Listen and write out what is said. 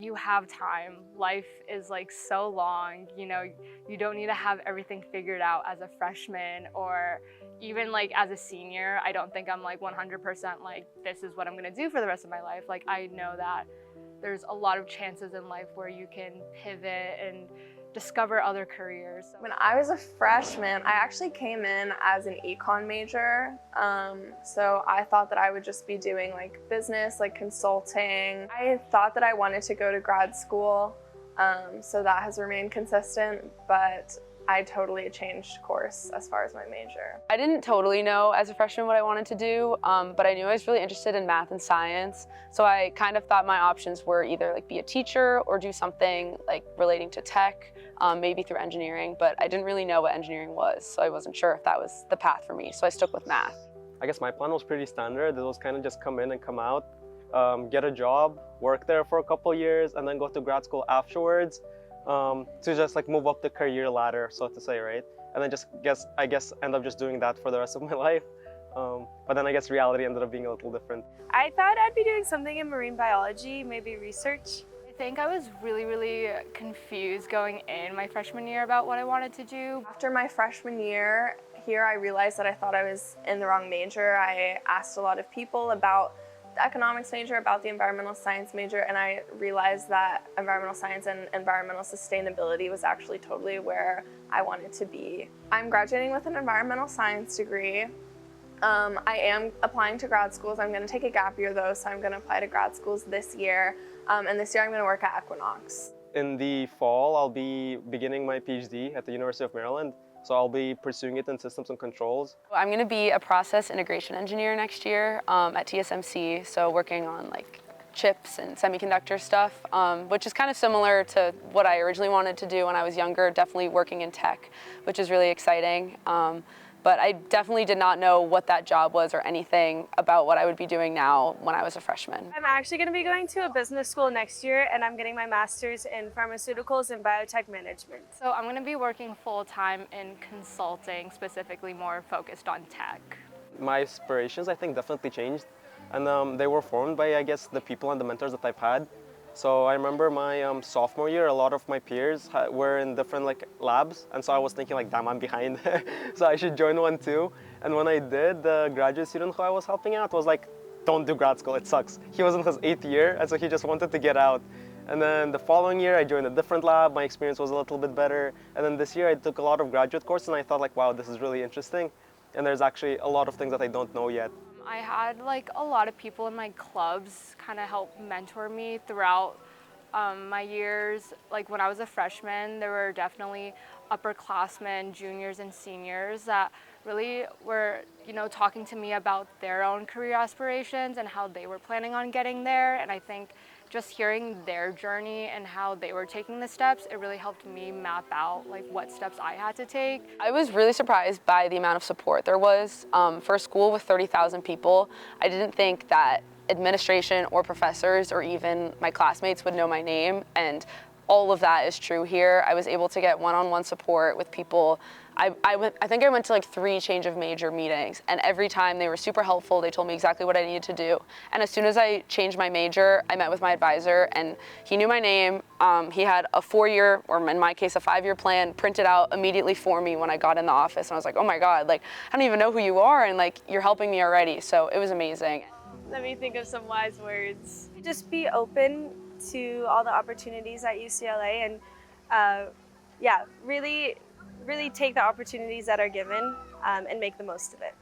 You have time. Life is like so long, you don't need to have everything figured out as a freshman or even like as a senior. I don't think I'm like 100% like this is what I'm gonna do for the rest of my life. Like I know that there's a lot of chances in life where you can pivot and discover other careers. When I was a freshman, I actually came in as an econ major. So I thought that I would just be doing like business, like consulting. I thought that I wanted to go to grad school, so that has remained consistent, but I totally changed course as far as my major. I didn't totally know as a freshman what I wanted to do, but I knew I was really interested in math and science. So I kind of thought my options were either like be a teacher or do something like relating to tech, maybe through engineering, but I didn't really know what engineering was. So I wasn't sure if that was the path for me. So I stuck with math. I guess my plan was pretty standard. It was kind of just come in and come out, get a job, work there for a couple years, and then go to grad school afterwards. To just like move up the career ladder, so to say, right? And then I guess end up just doing that for the rest of my life. But then I guess reality ended up being a little different. I thought I'd be doing something in marine biology, maybe research. I think I was really confused going in my freshman year about what I wanted to do. After my freshman year here, I realized that I thought I was in the wrong major. I asked a lot of people about the economics major, about the environmental science major, and I realized that environmental science and environmental sustainability was actually totally where I wanted to be. I'm graduating with an environmental science degree. I am applying to grad schools. I'm going to take a gap year though, so I'm going to apply to grad schools this year, and this year I'm going to work at Equinox. In the fall, I'll be beginning my PhD at the University of Maryland. So I'll be pursuing it in systems and controls. I'm going to be a process integration engineer next year at TSMC, so working on like chips and semiconductor stuff, which is kind of similar to what I originally wanted to do when I was younger, definitely working in tech, which is really exciting. But I definitely did not know what that job was or anything about what I would be doing now when I was a freshman. I'm actually going to be going to a business school next year, and I'm getting my master's in pharmaceuticals and biotech management. So I'm going to be working full-time in consulting, specifically more focused on tech. My aspirations, I think, definitely changed. And they were formed by, I guess, the people and the mentors that I've had. So I remember my sophomore year, a lot of my peers were in different labs, and so I was thinking damn, I'm behind, so I should join one too. And when I did, the graduate student who I was helping out was like, don't do grad school, it sucks. He was in his 8th year, and so he just wanted to get out. And then the following year, I joined a different lab, my experience was a little bit better. And then this year, I took a lot of graduate courses, and I thought wow, this is really interesting. And there's actually a lot of things that I don't know yet. I had a lot of people in my clubs kind of help mentor me throughout my years. Like when I was a freshman, there were definitely upperclassmen, juniors and seniors that really were, talking to me about their own career aspirations and how they were planning on getting there. And I think just hearing their journey and how they were taking the steps, it really helped me map out what steps I had to take. I was really surprised by the amount of support there was. For a school with 30,000 people, I didn't think that administration or professors or even my classmates would know my name, and all of that is true here. I was able to get one-on-one support with people. I think I went to 3 change of major meetings, and every time they were super helpful. They told me exactly what I needed to do. And as soon as I changed my major, I met with my advisor, and he knew my name. He had a 4-year, or in my case, a 5-year plan printed out immediately for me when I got in the office. And I was like, oh my God, I don't even know who you are, and you're helping me already. So it was amazing. Let me think of some wise words. Just be open to all the opportunities at UCLA, and really take the opportunities that are given and make the most of it.